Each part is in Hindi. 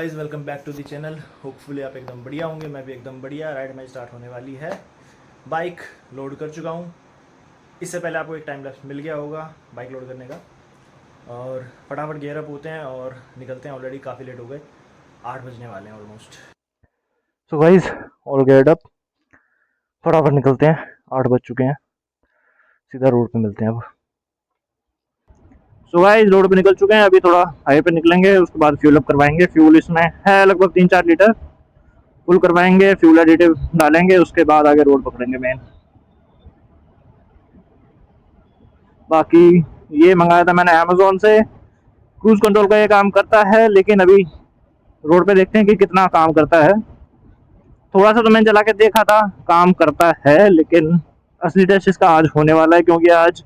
Guys, welcome back to the channel. Hopefully आप एकदम बढ़िया होंगे, मैं भी एकदम बढ़िया। राइड में स्टार्ट होने वाली है। बाइक लोड कर चुका हूँ। इससे पहले आपको एक टाइम लैप्स मिल गया होगा बाइक लोड करने का। और फटाफट गियर अप होते हैं और निकलते हैं। ऑलरेडी काफ़ी लेट हो गए, 8 बजने वाले हैं almost. So guys, all get up, फटाफट निकलते हैं। 8 बज चुके हैं, सीधा रोड पे मिलते हैं अब। सो गाइस, रोड पे निकल चुके हैं। अभी थोड़ा हाईवे पे निकलेंगे, उसके बाद फ्यूल अप करवाएंगे। फ्यूल इसमें है लगभग 3-4 लीटर। फुल करवाएंगे, फ्यूल एडिटिव डालेंगे, उसके बाद आगे रोड पकड़ेंगे मेन। बाकी ये मंगाया था मैंने अमेजोन से। क्रूज कंट्रोल का ये काम करता है, लेकिन अभी रोड पे देखते हैं कि कितना काम करता है। थोड़ा सा तो मैंने चला के देखा था, काम करता है, लेकिन असली टेस्ट इसका आज होने वाला है, क्योंकि आज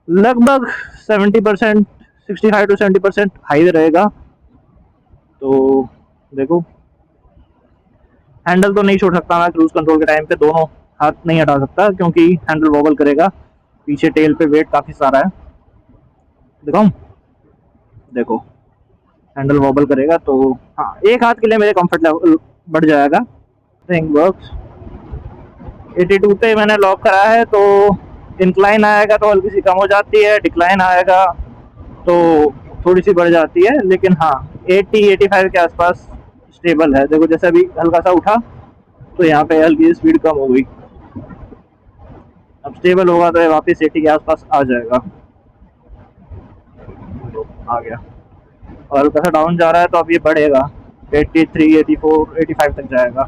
लगभग 70%, 65 to 70% हाईवे रहेगा। तो देखो, हैंडल तो नहीं छोड़ सकता मैं क्रूज कंट्रोल के टाइम पे, दोनों हाथ नहीं हटा सकता, क्योंकि हैंडल वॉबल करेगा। पीछे टेल पे वेट काफ़ी सारा है। दिखाऊं? देखो, हैंडल वॉबल करेगा तो हाँ, एक हाथ के लिए मेरे कंफर्ट लेवल बढ़ जाएगा। Thing works. 82 पे मैंने लॉक करा है, तो इंक्लाइन आएगा तो हल्की सी कम हो जाती है, डिक्लाइन आएगा तो थोड़ी सी बढ़ जाती है। लेकिन हाँ, 80-85 के आसपास स्टेबल है। देखो, जैसे अभी हल्का सा उठा तो यहाँ पे हल्की स्पीड कम हो गई। अब स्टेबल होगा तो ये वापस 80 के आसपास आ जाएगा। तो आ गया, और हल्का सा डाउन जा रहा है तो अब ये बढ़ेगा, 83, 84, 85 तक जाएगा।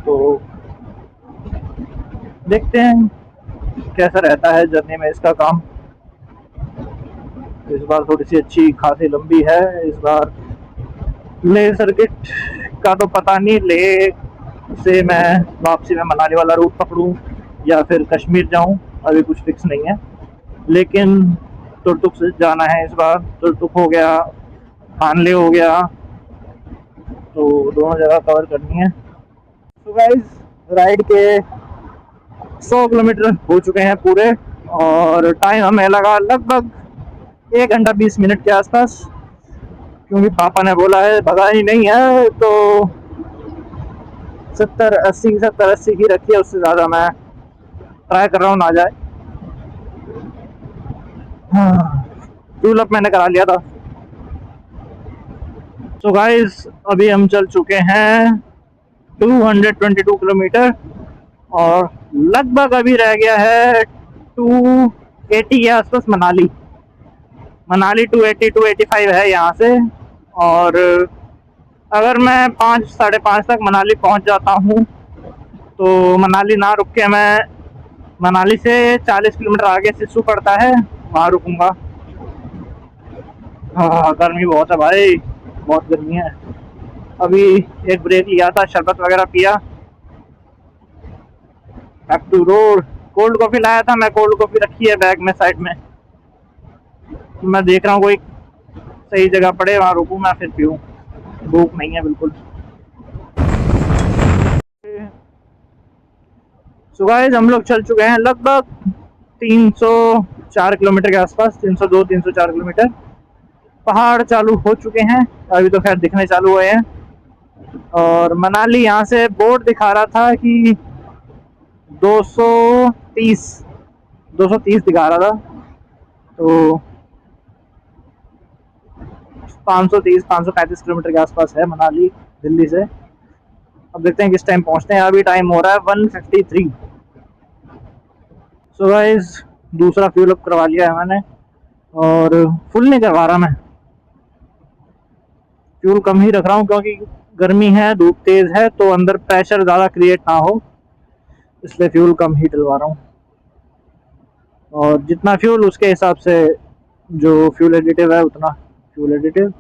तो देखते हैं कैसा रहता है जर्नी में इसका काम। इस बार थोड़ी सी अच्छी खासी लंबी है। इस बार लेह सर्किट का तो पता नहीं, लेह से मैं वापसी में मनाली वाला रूट पकड़ूं या फिर कश्मीर जाऊं, अभी कुछ फिक्स नहीं है। लेकिन तुरतुक से जाना है इस बार। तुरतुक हो गया, हानले हो गया, तो दोनों जगह कवर करनी है। तो गाइस, राइड के 100 किलोमीटर हो चुके हैं पूरे, और टाइम हमें लगा लगभग 1 घंटा 20 मिनट के आसपास, क्योंकि पापा ने बोला है भगा ही नहीं है, तो 70-80 की रखी है। उससे ज़्यादा मैं ट्राई कर रहा हूँ ना जाए। हाँ, फ्यूल अप मैंने करा लिया था। सो गाइस, अभी हम चल चुके हैं 222 किलोमीटर, और लगभग अभी रह गया है 280 के आसपास मनाली। मनाली 280-285 है यहाँ से। और अगर मैं 5-5:30 तक मनाली पहुँच जाता हूँ, तो मनाली ना रुक के मैं मनाली से 40 किलोमीटर आगे सिस्सू पड़ता है, वहाँ रुकूंगा। हाँ, गर्मी बहुत है भाई, बहुत गर्मी है। अभी एक ब्रेक लिया था, शरबत वगैरह पिया, back to road. Cold coffee लाया था मैं, कोल्ड कॉफ़ी रखी है बैग में साइड में। मैं देख रहा हूँ कोई सही जगह पड़े, वहाँ रुकूँ मैं, फिर पीऊँ। भूख नहीं है बिल्कुल। सुबह हम लोग चल चुके हैं लगभग 304 किलोमीटर के आसपास, 302-304 किलोमीटर। पहाड़ चालू हो चुके हैं, अभी तो खैर दिखने चालू हुए हैं। और मनाली यहाँ से बोर्ड दिखा रहा था कि 230 230 दिखा रहा था, तो 530-535 किलोमीटर के आसपास है मनाली दिल्ली से। अब देखते हैं किस टाइम पहुँचते हैं। अभी टाइम हो रहा है 1:53। सो गाइस, दूसरा फ्यूल अप करवा लिया है मैंने, और फुल नहीं करवा रहा मैं, फ्यूल कम ही रख रहा हूँ, क्योंकि गर्मी है, धूप तेज़ है, तो अंदर प्रेशर ज़्यादा क्रिएट ना हो, इसलिए फ्यूल कम ही डलवा रहा हूँ। और जितना फ्यूल उसके हिसाब से जो फ्यूल एडिटिव है उतना फ्यूल एडिटिव।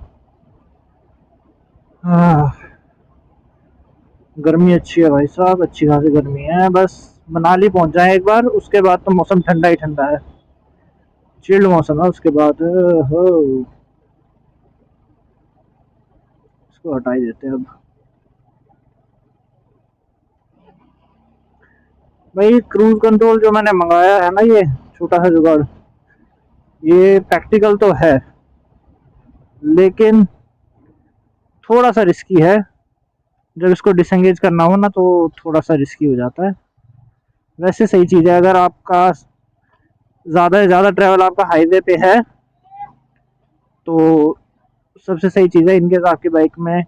गर्मी अच्छी है भाई साहब, अच्छी खासी गर्मी है। बस मनाली पहुंच जाए एक बार, उसके बाद तो मौसम ठंडा ही ठंडा है, चिल्ड मौसम है उसके बाद। हो, इसको हटा ही देते हैं अब। भाई, क्रूज कंट्रोल जो मैंने मंगाया है ना, ये छोटा सा जुगाड़, ये प्रैक्टिकल तो है, लेकिन थोड़ा सा रिस्की है। जब इसको डिसएंगेज करना हो ना तो थोड़ा सा रिस्की हो जाता है। वैसे सही चीज़ है, अगर आपका ज़्यादा से ज़्यादा ट्रैवल आपका हाईवे पे है तो सबसे सही चीज़ है, इनकेस आपकी बाइक में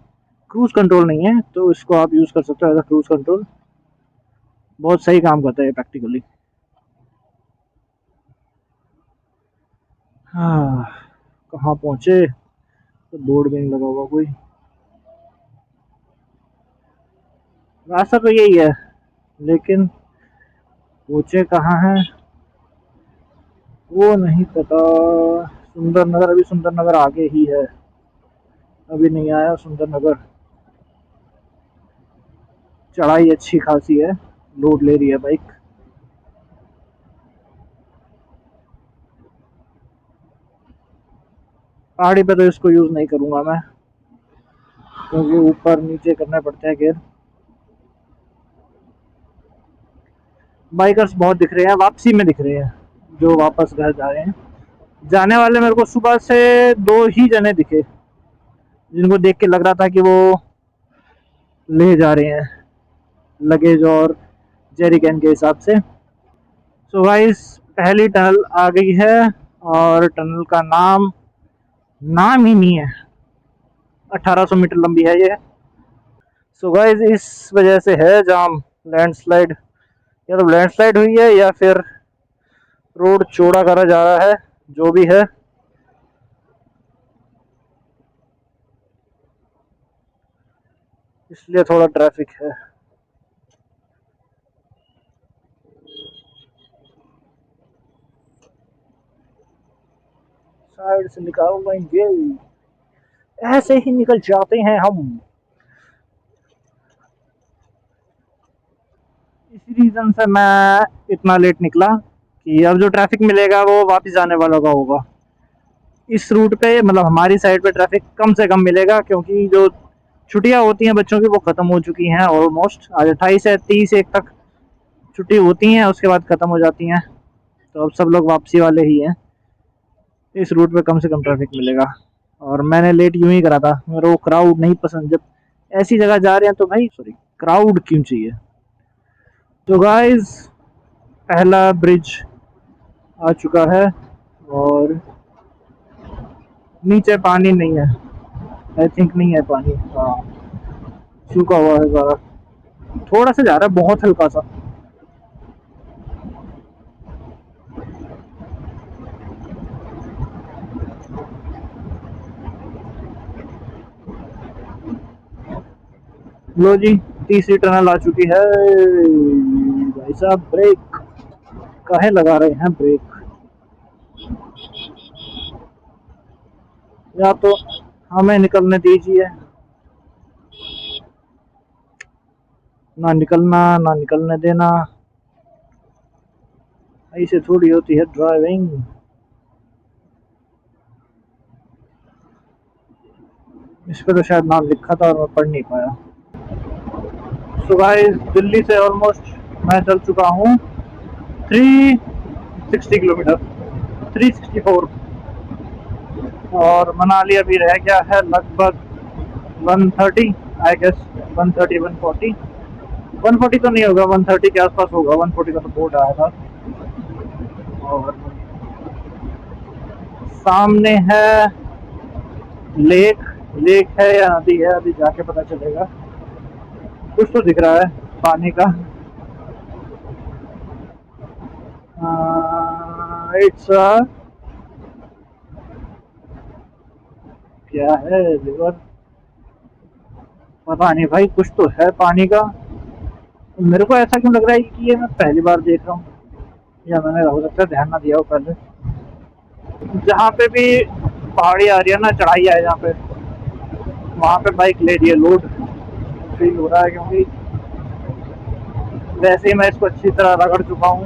क्रूज कंट्रोल नहीं है तो इसको आप यूज़ कर सकते हो एज अ क्रूज कंट्रोल। बहुत सही काम करता है प्रैक्टिकली। हाँ, कहाँ पहुँचे? तो बोर्ड भी नहीं लगा हुआ कोई। रास्ता तो यही है लेकिन पहुँचे कहाँ हैं वो नहीं पता। सुंदर नगर, अभी सुंदर नगर आगे ही है, अभी नहीं आया सुंदर नगर। चढ़ाई अच्छी खासी है, लोड ले रही है बाइक। पहाड़ी पे तो इसको यूज़ नहीं करूँगा मैं, क्योंकि ऊपर नीचे करने पड़ते हैं गियर। बाइकर्स बहुत दिख रहे हैं, वापसी में दिख रहे हैं, जो वापस घर जा रहे हैं। जाने वाले मेरे को सुबह से दो ही जने दिखे, जिनको देख के लग रहा था कि वो ले जा रहे हैं लगेज और जेरी कैन के हिसाब से। सो गाइस, पहली टनल आ गई है और टनल का नाम ही नहीं है। 1800 मीटर लंबी है ये। सो गाइस, इस वजह से है जाम, लैंडस्लाइड। या तो लैंडस्लाइड हुई है या फिर रोड चौड़ा करा जा रहा है, जो भी है। इसलिए थोड़ा ट्रैफिक है। साइड से निकाल लेंगे, ऐसे ही निकल जाते हैं हम। इसी रीजन से मैं इतना लेट निकला कि अब जो ट्रैफिक मिलेगा वो वापस जाने वालों का होगा। इस रूट पे मतलब हमारी साइड पे ट्रैफिक कम से कम मिलेगा, क्योंकि जो छुट्टियां होती हैं बच्चों की वो ख़त्म हो चुकी हैं ऑलमोस्ट। आज 28 से 30 एक तक छुट्टी होती हैं, उसके बाद ख़त्म हो जाती हैं। तो अब सब लोग वापसी वाले ही हैं। इस रूट पे कम से कम ट्रैफिक मिलेगा। और मैंने लेट यूं ही करा था, मेरे को क्राउड नहीं पसंद। जब ऐसी जगह जा रहे हैं तो भाई सॉरी क्राउड क्यों चाहिए। तो गाइस, पहला ब्रिज आ चुका है और नीचे पानी नहीं है, आई थिंक नहीं है पानी। हाँ, सूखा हुआ है सारा। थोड़ा सा जा रहा है, बहुत हल्का सा। लो जी, तीसरी टनल आ चुकी है। भाई साहब, ब्रेक काहे लगा रहे हैं ब्रेक? या तो हमें निकलने दीजिए। ना निकलना ना निकलने देना, ऐसे थोड़ी होती है ड्राइविंग। इस पे तो शायद नाम लिखा था और मैं पढ़ नहीं पाया। सो गाइस, दिल्ली से ऑलमोस्ट मैं चल चुका हूँ 360 किलोमीटर, 364। और मनाली अभी रह गया है लगभग 130, आई गेस 130 140। 140 तो नहीं होगा, 130 के आसपास होगा। 140 का तो बोर्ड आया था। और सामने है लेक। लेक है या नदी है अभी जाके पता चलेगा। कुछ तो दिख रहा है पानी का। इट्स क्या है, रिवर? पता नहीं भाई, कुछ तो है पानी का। मेरे को ऐसा क्यों लग रहा है कि ये मैं पहली बार देख रहा हूँ, या मैंने हो सकता है ध्यान ना दिया हो पहले। जहाँ पे भी पहाड़ी आ रही है ना, चढ़ाई है जहाँ पे, वहाँ पे बाइक ले रही है लोड, फील हो रहा है। क्योंकि वैसे ही मैं इसको अच्छी तरह रगड़ चुका हूँ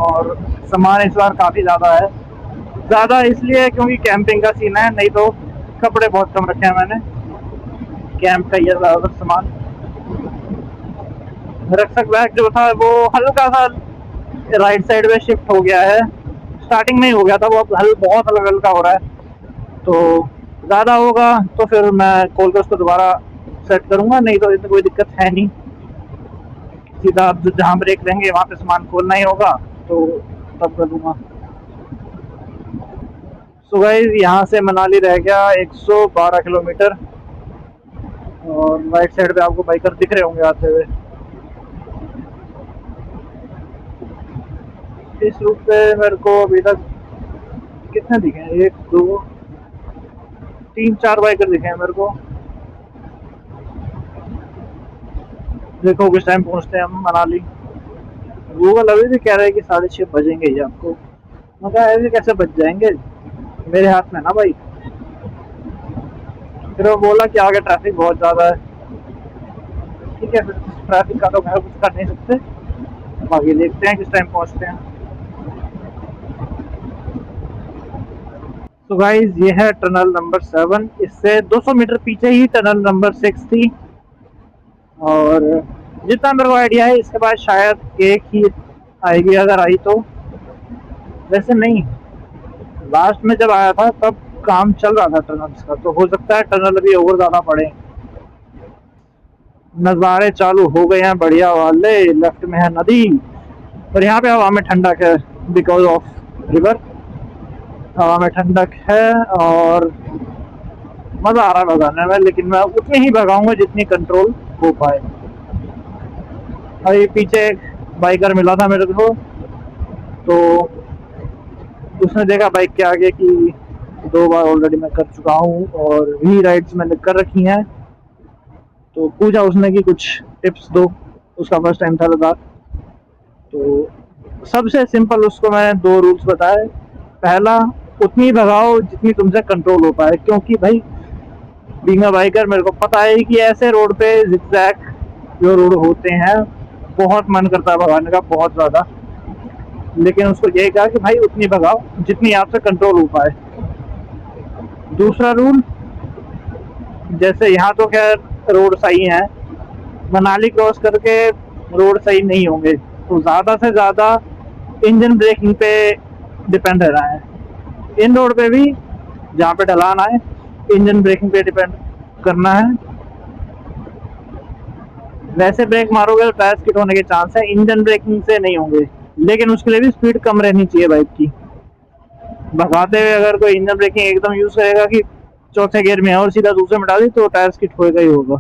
और सामान इस बार काफ़ी ज़्यादा है। ज़्यादा इसलिए क्योंकि कैंपिंग का सीन है, नहीं तो कपड़े बहुत कम रखे हैं मैंने। कैंप का ये ज़्यादातर सामान, रक्षक बैग जो था वो हल्का सा राइट साइड में शिफ्ट हो गया है। स्टार्टिंग में ही हो गया था वो, अब बहुत हल्का हल्का हो रहा है। तो ज़्यादा होगा तो फिर मैं खोल कर उसको दोबारा सेट करूँगा, नहीं तो इसमें कोई दिक्कत है नहीं। सीधा आप जहाँ ब्रेक देंगे वहाँ पे सामान खोलना ही होगा, तो तब कर दूँगा। सो गाइस यहाँ से मनाली रह गया 112 किलोमीटर, और राइट साइड पे आपको बाइकर दिख रहे होंगे आते हुए। इस रूट पे मेरे को अभी तक कितने दिखे हैं, 1 2 3 4 बाइकर दिखे हैं मेरे को। देखो किस टाइम पहुँचते हैं हम मनाली। गूगल अभी भी कह रहा है कि 6:30 बजेंगे ही आपको। मैं कहा ऐसे कैसे बच जाएंगे, मेरे हाथ में ना भाई। फिर वो बोला कि आगे ट्रैफिक बहुत ज़्यादा है। ठीक है, फिर ट्रैफिक का तो मैं कुछ कर नहीं सकते, बाकी देखते हैं किस टाइम पहुँचते हैं। तो गाइज ये है टनल नंबर 7, इससे 200 मीटर पीछे ही टनल नंबर 6 थी। और जितना मेरे को आइडिया है इसके बाद शायद एक ही आएगी, अगर आई तो। वैसे नहीं, लास्ट में जब आया था तब काम चल रहा था टनल्स का, तो हो सकता है टनल अभी और ज़्यादा पड़े। नज़ारे चालू हो गए हैं बढ़िया वाले। लेफ्ट में है नदी, और यहाँ पे हवा में ठंडक है बिकॉज ऑफ रिवर। हवा में ठंडक है और मज़ा आ रहा है भगाने में, लेकिन मैं उतनी ही भगाऊंगा जितनी कंट्रोल हो पाए। अभी पीछे एक बाइकर मिला था मेरे को, तो उसने देखा बाइक के आगे कि 2 बार ऑलरेडी मैं कर चुका हूँ और वी राइड्स मैंने कर रखी हैं, तो पूछा उसने कि कुछ टिप्स दो। उसका फर्स्ट टाइम था लद्दाख, तो सबसे सिंपल उसको मैंने 2 रूल्स बताए। पहला, उतनी भगाओ जितनी तुमसे कंट्रोल हो पाए, क्योंकि भाई बीइंग अ बाइकर मेरे को पता है कि ऐसे रोड पे जिगजैग जो रोड होते हैं बहुत मन करता है भगाने का, बहुत ज़्यादा। लेकिन उसको यही कहा कि भाई उतनी भगाओ जितनी आपसे कंट्रोल हो पाए। दूसरा रूल, जैसे यहाँ तो खैर रोड सही है, मनाली क्रॉस करके रोड सही नहीं होंगे, तो ज़्यादा से ज़्यादा इंजन ब्रेकिंग पे डिपेंड रहना है। इन रोड पे भी जहाँ पे ढलान आए इंजन ब्रेकिंग पे डिपेंड करना है। वैसे ब्रेक मारोगे तो टायर स्किड होने के चांस है, इंजन ब्रेकिंग से नहीं होंगे, लेकिन उसके लिए भी स्पीड कम रहनी चाहिए बाइक की। भगाते हुए अगर कोई इंजन ब्रेकिंग एकदम यूज करेगा कि चौथे गियर में है और सीधा दूसरे में डाली, तो टायर स्किड होएगा ही होगा।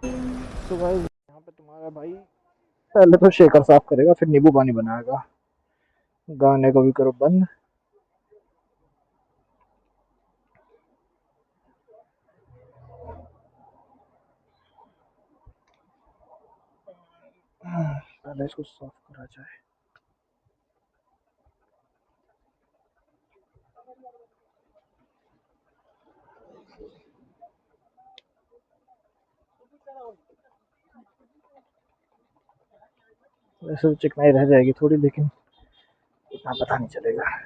तो भाई यहाँ पे तुम्हारा भाई पहले तो शेकर साफ करेगा, फिर नींबू पानी बनाएगा। गाने को भी करो बंद। पहले इसको साफ करा जाए। वैसे तो चिकनाई रह जाएगी थोड़ी, लेकिन इतना पता नहीं चलेगा।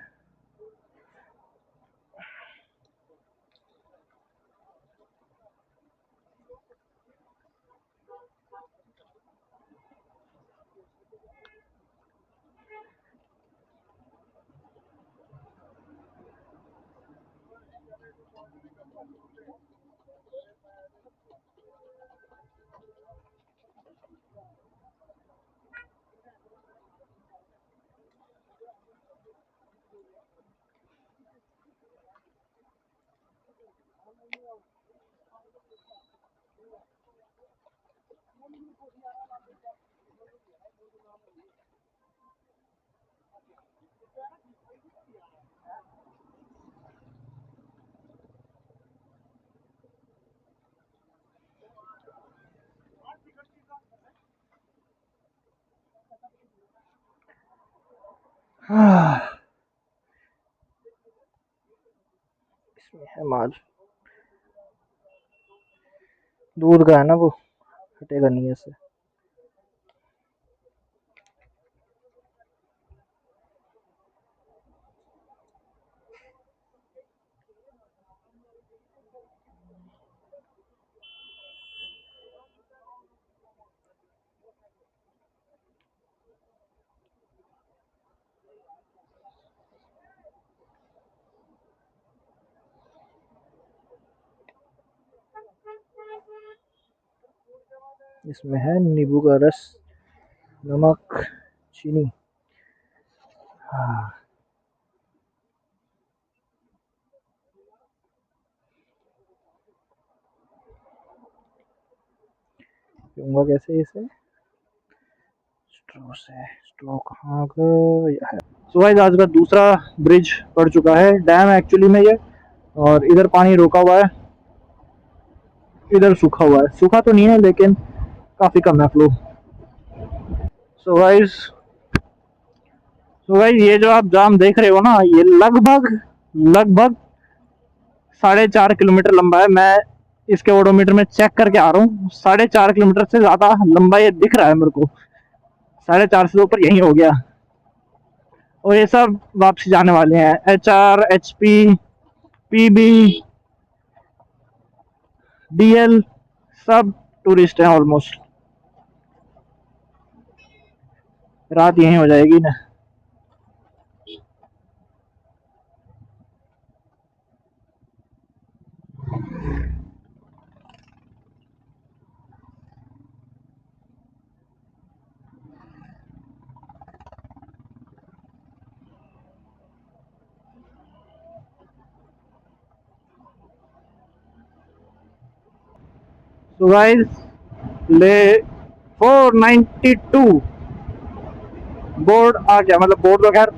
इसमें है माल, दूध का है ना, वो हटेगा नहीं ऐसे। इसमें है नींबू का रस, नमक, चीनी। हाँ, पीऊँगा कैसे इसे? स्ट्रो से। स्ट्रो कहाँ गया है? सो गाइस आज का दूसरा ब्रिज पड़ चुका है, डैम एक्चुअली में ये, और इधर पानी रोका हुआ है, इधर सूखा हुआ है। सूखा तो नहीं है लेकिन काफी कम है फ्लो। सो गाइस ये जो आप जाम देख रहे हो ना, ये लगभग लगभग 4.5 किलोमीटर लंबा है। मैं इसके ओडोमीटर में चेक करके आ रहा हूँ, 4.5 किलोमीटर से ज्यादा लंबा ये दिख रहा है मेरे को। 4.5 से ऊपर यही हो गया। और ये सब वापसी जाने वाले हैं, HR, HP, PB, DL, सब टूरिस्ट हैं ऑलमोस्ट। रात यहीं हो जाएगी ना। तो गाइस ले 492 बोर्ड आ गया, मतलब बोर्ड तो खैर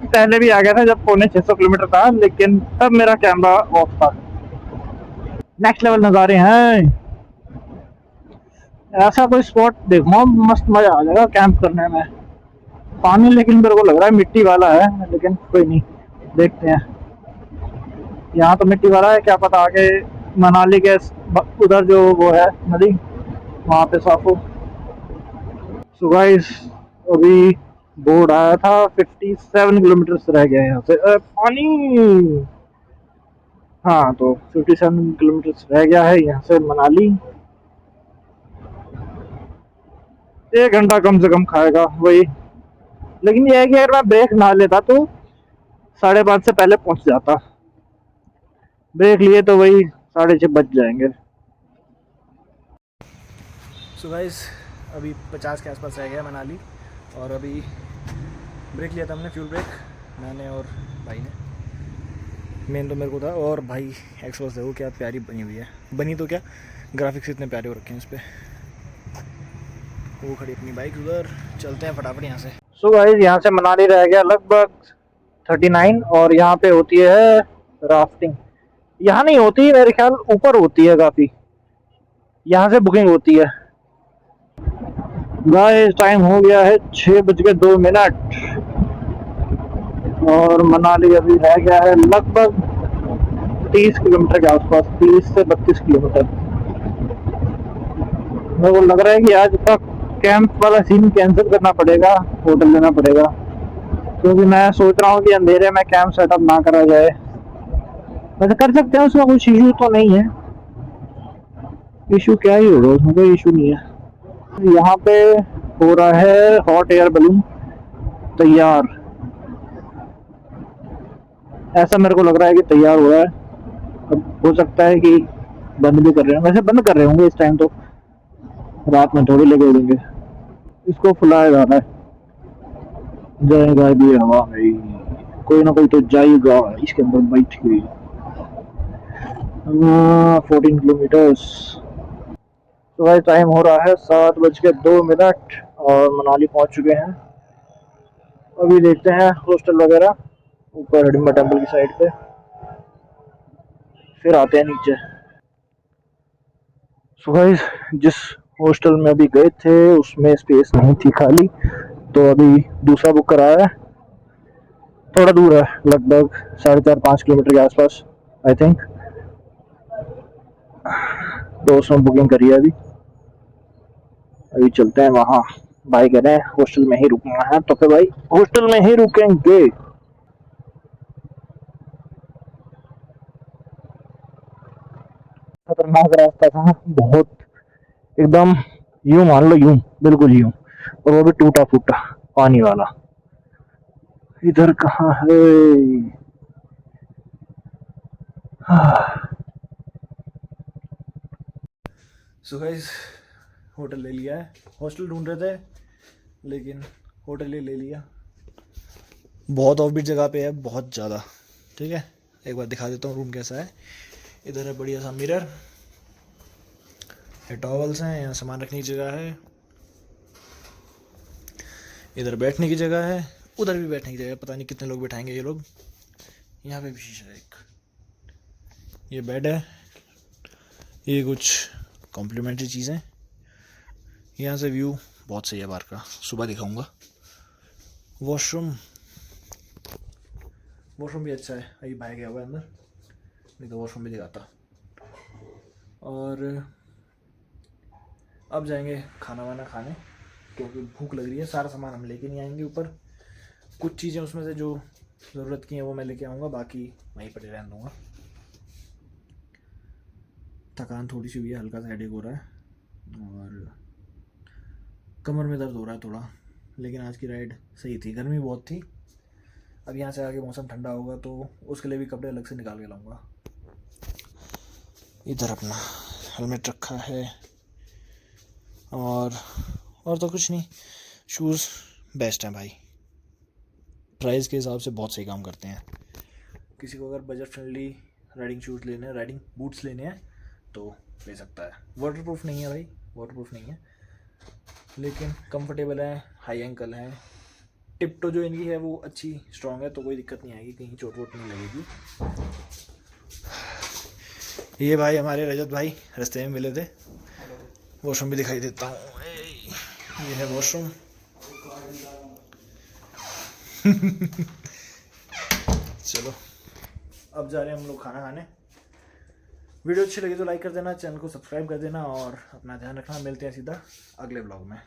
पहले भी आ गया था जब 650 किलोमीटर था, लेकिन तब मेरा कैमरा ऑफ था। नेक्स्ट लेवल नज़ारे हैं। ऐसा कोई स्पॉट देखो मस्त मजा आ जाएगा कैंप करने में। पानी लेकिन मेरे को लग रहा है मिट्टी वाला है, लेकिन कोई नहीं, देखते हैं। यहाँ तो मिट्टी वाला है, क्या पता आगे मनाली के उधर जो वो है नदी, वहाँ पे साफ हो। सो गाइस अभी बोर्ड आया था, 57 किलोमीटर रह गया है यहाँ से। पानी। हाँ तो 57 किलोमीटर रह गया है यहाँ से मनाली। 1 घंटा कम से कम खाएगा वही, लेकिन ये है कि अगर मैं ब्रेक ना लेता तो 5:30 से पहले पहुंच जाता। ब्रेक लिए तो वही 6:30 बज जाएंगे। सो गाइस अभी 50 के आसपास रह गया मनाली, और अभी ब्रेक लिया था हमने, फ्यूल ब्रेक, मैंने और भाई ने। मेन तो मेरे को था, और भाई एक्सपॉस देखो क्या प्यारी बनी हुई है। बनी तो क्या, ग्राफिक्स इतने प्यारे हो रखे हैं इस पर। वो खड़ी अपनी बाइक उधर, चलते हैं फटाफट यहाँ से। सो गाइस यहाँ से मनाली रह गया लगभग 39, और यहाँ पे होती है राफ्टिंग। यहाँ नहीं होती मेरे ख्याल, ऊपर होती है काफी, यहाँ से बुकिंग होती है। गाइस टाइम हो गया है 6:02, और मनाली अभी रह गया है लगभग 30 किलोमीटर के आसपास, 30 से 32 किलोमीटर। मेरे को लग रहा है कि आज तक कैंप वाला सीन कैंसिल करना पड़ेगा, होटल लेना पड़ेगा, क्योंकि मैं सोच रहा हूँ कि अंधेरे में कैंप सेटअप ना करा जाए। वैसे कर सकते हैं, उसमें कुछ इशू तो नहीं है। इशू क्या ही होगा, उसमें कोई इशू नहीं है। यहाँ पे हो रहा है हॉट एयर बलून तैयार, ऐसा मेरे को लग रहा है कि तैयार हो रहा है। अब हो सकता है कि बंद भी कर रहे हैं, वैसे बंद कर रहे होंगे इस टाइम तो, रात में थोड़ी लेके उड़ेंगे। इसको फुलाया जा रहा है, जाएगा भी हवा में, कोई ना कोई तो जाएगा इसके अंदर बैठ के। 14 किलोमीटर्स। तो भाई टाइम हो रहा है 7:02, और मनाली पहुंच चुके हैं। अभी देखते हैं हॉस्टल वगैरह ऊपर हडिम्बा टेम्पल की साइड पे, फिर आते हैं नीचे। सो गाइस जिस हॉस्टल में अभी गए थे उसमें स्पेस नहीं थी खाली, तो अभी दूसरा बुक कराया है। थोड़ा दूर है, लगभग 4.5-5 किलोमीटर के आसपास आई थिंक। तो उसमें बुकिंग करी है अभी। अभी चलते हैं वहाँ। भाई कह रहे हैं हॉस्टल में ही रुकना है, तो फिर भाई हॉस्टल में ही रुकेंगे। खतरनाक रास्ता था बहुत, एकदम यूं मान लो, यूं बिल्कुल यूं, और वो भी टूटा फूटा पानी वाला। इधर कहाँ है? सो गाइस होटल ले लिया है। हॉस्टल ढूंढ रहे थे लेकिन होटल ही ले लिया। बहुत ऑफबीट जगह पे है, बहुत ज़्यादा। ठीक है, एक बार दिखा देता हूँ रूम कैसा है। इधर है बढ़िया सा मिरर, ये टॉवल्स हैं, यहाँ सामान रखने की जगह है, इधर बैठने की जगह है, उधर भी बैठने की जगह है। पता नहीं कितने लोग बैठाएंगे ये लोग। यहाँ पे भी शीशा है एक। ये बेड है, ये कुछ कॉम्प्लीमेंट्री चीज़ें। यहाँ से व्यू बहुत सही है बाहर का, सुबह दिखाऊंगा। वॉशरूम भी अच्छा है। अभी भाई गया हुआ है अंदर, नहीं तो वॉशरूम भी दिखाता। और अब जाएंगे खाना वाना खाने, क्योंकि भूख लग रही है। सारा सामान हम लेके नहीं आएंगे ऊपर, कुछ चीज़ें उसमें से जो ज़रूरत की हैं वो मैं लेके आऊँगा, बाकी वहीं पर रहने दूँगा। थकान थोड़ी सी हुई है, हल्का सा हेडेक हो रहा है और कमर में दर्द हो रहा है थोड़ा, लेकिन आज की राइड सही थी। गर्मी बहुत थी। अब यहाँ से आगे मौसम ठंडा होगा तो उसके लिए भी कपड़े अलग से निकाल के लाऊंगा। इधर अपना हेलमेट रखा है और तो कुछ नहीं। शूज़ बेस्ट हैं भाई, प्राइस के हिसाब से बहुत सही काम करते हैं। किसी को अगर बजट फ्रेंडली राइडिंग शूज़ लेने हैं, राइडिंग बूट्स लेने हैं तो ले सकता है। वाटरप्रूफ नहीं है भाई, वाटरप्रूफ नहीं है, लेकिन कंफर्टेबल है, हाई एंकल है। टिप टो जो इनकी है वो अच्छी स्ट्रॉन्ग है, तो कोई दिक्कत नहीं आएगी, कहीं चोट वोट नहीं लगेगी। ये भाई हमारे रजत भाई रास्ते में मिले थे। वॉशरूम भी दिखाई देता हूँ, ये है वॉशरूम। चलो अब जा रहे हैं हम लोग खाना खाने। वीडियो अच्छी लगी तो लाइक कर देना, चैनल को सब्सक्राइब कर देना और अपना ध्यान रखना। मिलते हैं सीधा अगले ब्लॉग में।